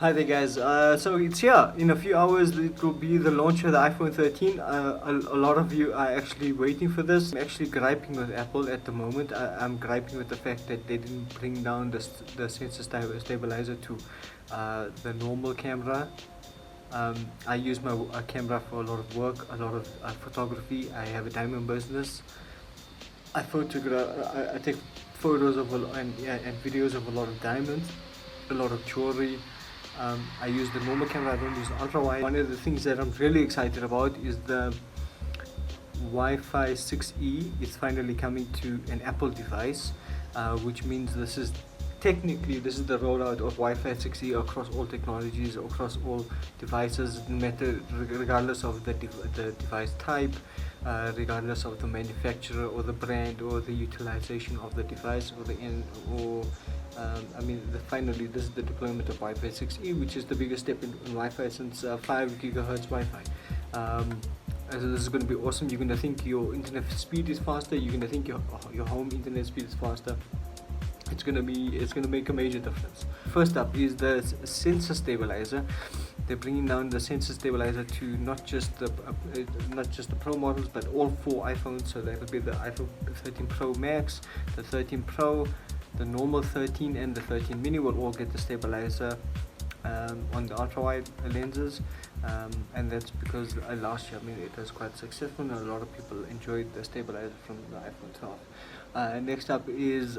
Hi there guys, so it's here. In a few hours it will be the launch of the iPhone 13. A lot of you are actually waiting for this. I'm actually griping with Apple at the moment. I'm griping with the fact that they didn't bring down the sensor stabilizer to the normal camera. I use my camera for a lot of work, a lot of photography. I have a diamond business. I take photos of and videos of a lot of diamonds, a lot of jewelry. I use the normal camera, I don't use ultra wide. One of the things that I'm really excited about is the Wi-Fi 6E. It's finally coming to an Apple device, which means this is the rollout of Wi-Fi 6E across all technologies, across all devices, regardless of the device type, regardless of the manufacturer or the brand or the utilization of the device or finally this is the deployment of Wi-Fi 6E, which is the biggest step in Wi-Fi since 5 gigahertz Wi-Fi. So this is going to be awesome. You're going to think your internet speed is faster. You're going to think your home internet speed is faster. It's going to make a major difference. First up is the sensor stabilizer. They're bringing down the sensor stabilizer to not just the Pro models, but all 4 iPhones. So that will be the iPhone 13 Pro Max, the 13 Pro, the normal 13, and the 13 mini will all get the stabilizer on the ultra wide lenses, and that's because last year it was quite successful and a lot of people enjoyed the stabilizer from the iPhone 12. Next up is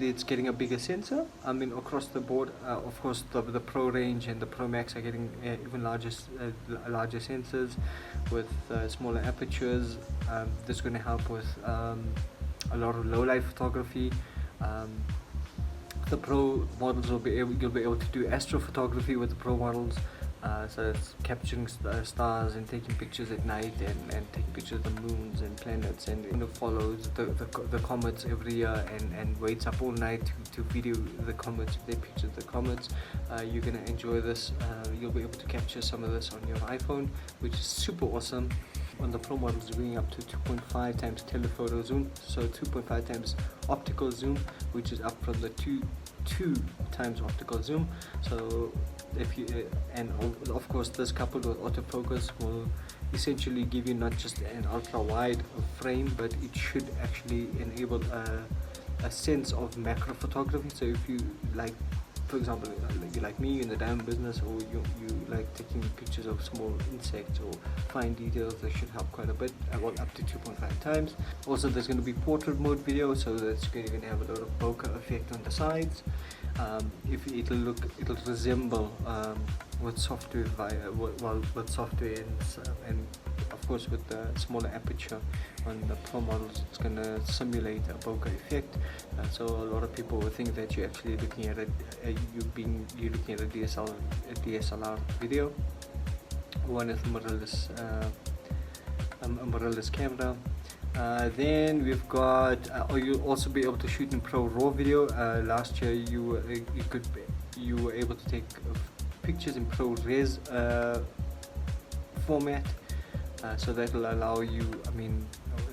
it's getting a bigger sensor. Across the board, of course the Pro range and the Pro Max are getting even larger sensors with smaller apertures. This is going to help with a lot of low light photography. The Pro models you'll be able to do astrophotography with the Pro models. So it's capturing stars and taking pictures at night and taking pictures of the moons and planets, and follows the comets every year and waits up all night to video the comets, their pictures of the comets. You're going to enjoy this. You'll be able to capture some of this on your iPhone, which is super awesome. On the Pro models, going up to 2.5 times telephoto zoom, so 2.5 times optical zoom, which is up from the 2 times optical zoom. So if you and of course this coupled with autofocus will essentially give you not just an ultra wide frame, but it should actually enable a sense of macro photography. So if you like, for example, you like me in the diamond business, or you like taking pictures of small insects or fine details, that should help quite a bit, up to 2.5 times. Also, there's going to be portrait mode video, so that's going to have a lot of bokeh effect on the sides. It'll resemble with software with software and of course with the smaller aperture on the Pro models, it's going to simulate a bokeh effect. So a lot of people will think that you're actually looking at you're looking at a DSLR video, one of mirrorless camera. Then we've got you'll also be able to shoot in Pro RAW video. Last year you were able to take pictures in Pro Res format, so that will allow you,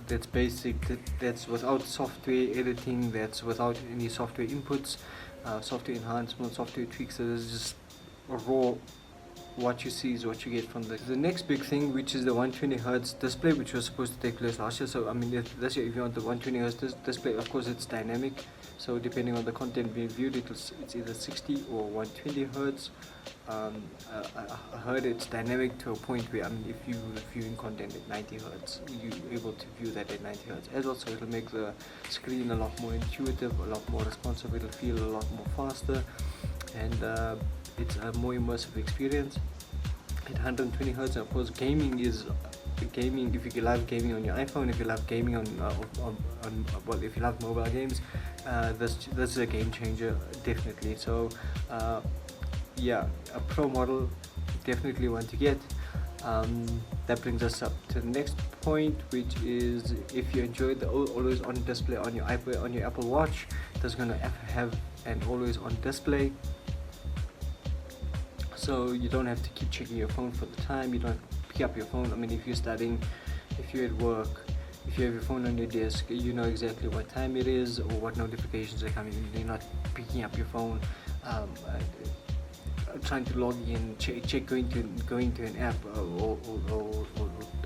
that's basic, that's without software editing, that's without any software inputs, software enhancement, software tweaks. So there's just raw. What you see is what you get from the next big thing, which is the 120 Hertz display, which was supposed to take place last year. So this year, if you want the 120 Hertz display, of course it's dynamic, so depending on the content being viewed, it's either 60 or 120 Hertz. I heard it's dynamic to a point where if you're viewing content at 90 Hertz, you're able to view that at 90 Hertz as well. So it'll make the screen a lot more intuitive, a lot more responsive. It'll feel a lot more faster, and it's a more immersive experience at 120 Hertz. Of course, gaming. If you love gaming on your iPhone, if you love gaming if you love mobile games, this is a game changer, definitely. So yeah, a Pro model definitely want to get. That brings us up to the next point, which is if you enjoyed the always on display on your iPad, on your Apple Watch, that's going to have an always on display. So you don't have to keep checking your phone for the time. You don't pick up your phone. If you're studying, if you're at work, if you have your phone on your desk, you know exactly what time it is or what notifications are coming in. You're not picking up your phone trying to log in, check going to an app, or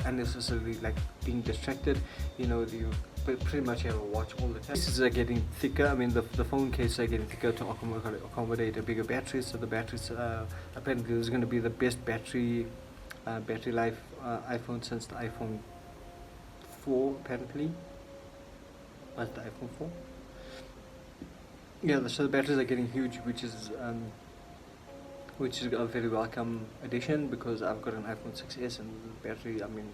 unnecessarily like being distracted. You pretty much have a watch all the time. Cases are getting thicker. I mean, the phone cases are getting thicker to accommodate a bigger battery. So the batteries, apparently, there's going to be the best battery life iPhone since the iPhone 4. Apparently, was the iPhone 4. Yeah, so the batteries are getting huge, which is a very welcome addition, because I've got an iPhone 6s and the battery, I mean,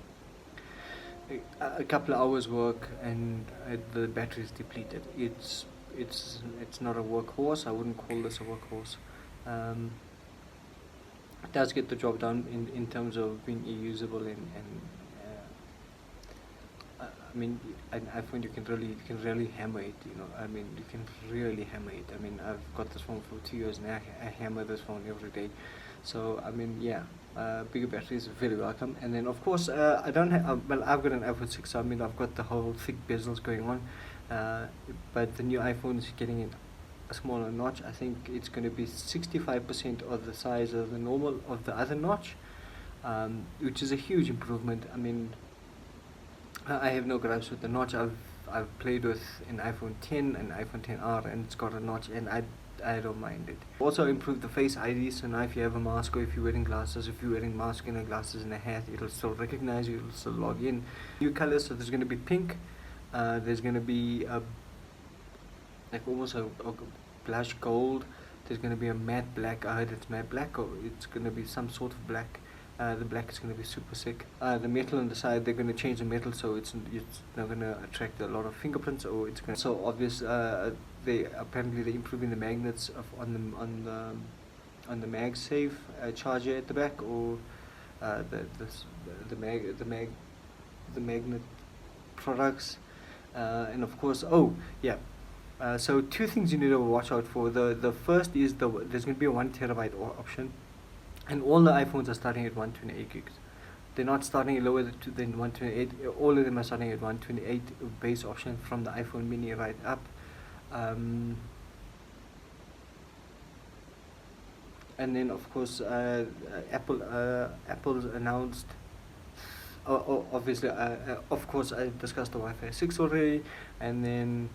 a couple of hours work and the battery is depleted. It's not a workhorse. I wouldn't call this a workhorse. It does get the job done in terms of being usable and I mean, an iPhone you can really hammer it. I mean, you can really hammer it. I mean, I've got this phone for 2 years now. I hammer this phone every day. So I mean, yeah, bigger battery is very welcome. And then of course, I don't have. Well, I've got an iPhone 6. So I mean, I've got the whole thick bezels going on. But the new iPhone is getting a smaller notch. I think it's going to be 65% of the size of the other notch, which is a huge improvement. I mean, I have no gripes with the notch. I've played with an iPhone 10 and iPhone 10R, and it's got a notch, and I don't mind it. Also improved the Face ID, so now if you have a mask, or if you're wearing glasses, if you're wearing mask and glasses and a hat, it'll still recognize you, it'll still log in. New colors, so there's going to be pink, there's going to be like almost a blush gold, there's going to be a matte black. I heard it's matte black, or it's going to be some sort of black. The black is going to be super sick. The metal on the side, they're going to change the metal, so it's not going to attract a lot of fingerprints, or it's going to, so obvious. They're improving the magnets on the MagSafe charger at the back, or the magnet products, and of course, so two things you need to watch out for. The first is there's going to be a 1 terabyte option. And all the iPhones are starting at 128 gigs. They're not starting lower than 128. All of them are starting at 128 base option from the iPhone mini right up. And then of course Apple's announced. Obviously, of course, I discussed the Wi-Fi 6 already, and then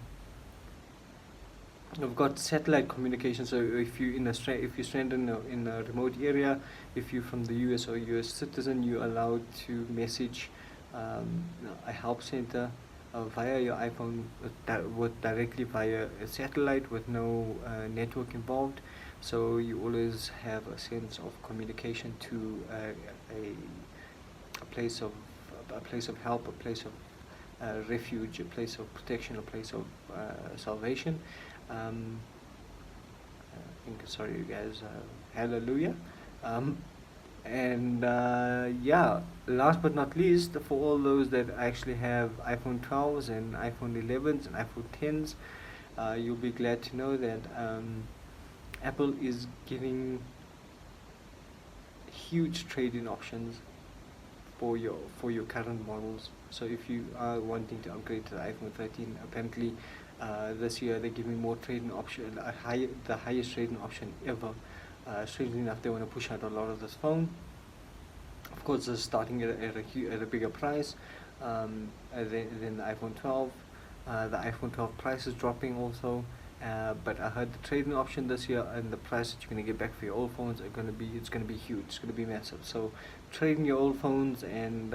we've got satellite communication. So if you're stranded in a remote area, if you're from the US or US citizen, you're allowed to message a help center via your iPhone directly via a satellite with no network involved. So you always have a sense of communication to a place of help, a place of refuge, a place of protection, a place of salvation. Sorry you guys, hallelujah. Yeah, last but not least, for all those that actually have iPhone 12s and iPhone 11s and iPhone 10s, you'll be glad to know that Apple is giving huge trade-in options for your current models. So if you are wanting to upgrade to the iPhone 13, apparently this year they're giving more trade-in option, the highest trade-in option ever. Strangely enough, they want to push out a lot of this phone. Of course, it's starting at a bigger price than the iPhone 12. The iPhone 12 price is dropping also. But I heard the trade-in option this year and the price that you're going to get back for your old phones it's going to be huge. It's going to be massive. So trade in your old phones and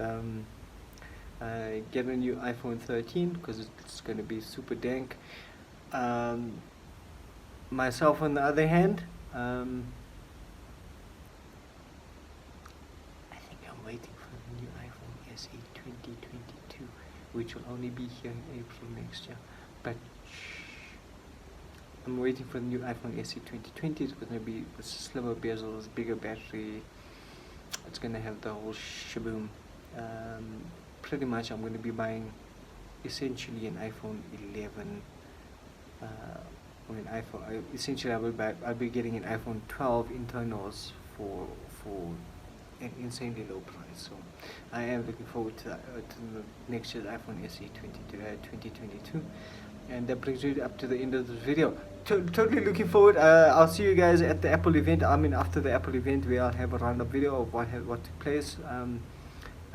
get a new iPhone 13 because it's going to be super dank. Myself, on the other hand, I think I'm waiting for the new iPhone SE 2022, which will only be here in April next year. But I'm waiting for the new iPhone SE 2020. It's going to be slimmer bezels, bigger battery. It's going to have the whole shaboom. Pretty much I'm going to be buying essentially an iPhone 11. Essentially I'll be getting an iPhone 12 internals for an insanely low price. So I am looking forward to the next year's iPhone SE 2022. And that brings me up to the end of this video. Totally looking forward. I'll see you guys at the Apple event. I mean, after the Apple event, where I'll have a roundup video of what took place.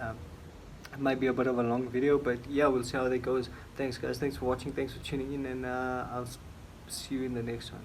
It might be a bit of a long video, but yeah, we'll see how that goes. Thanks, guys. Thanks for watching. Thanks for tuning in, and I'll see you in the next one.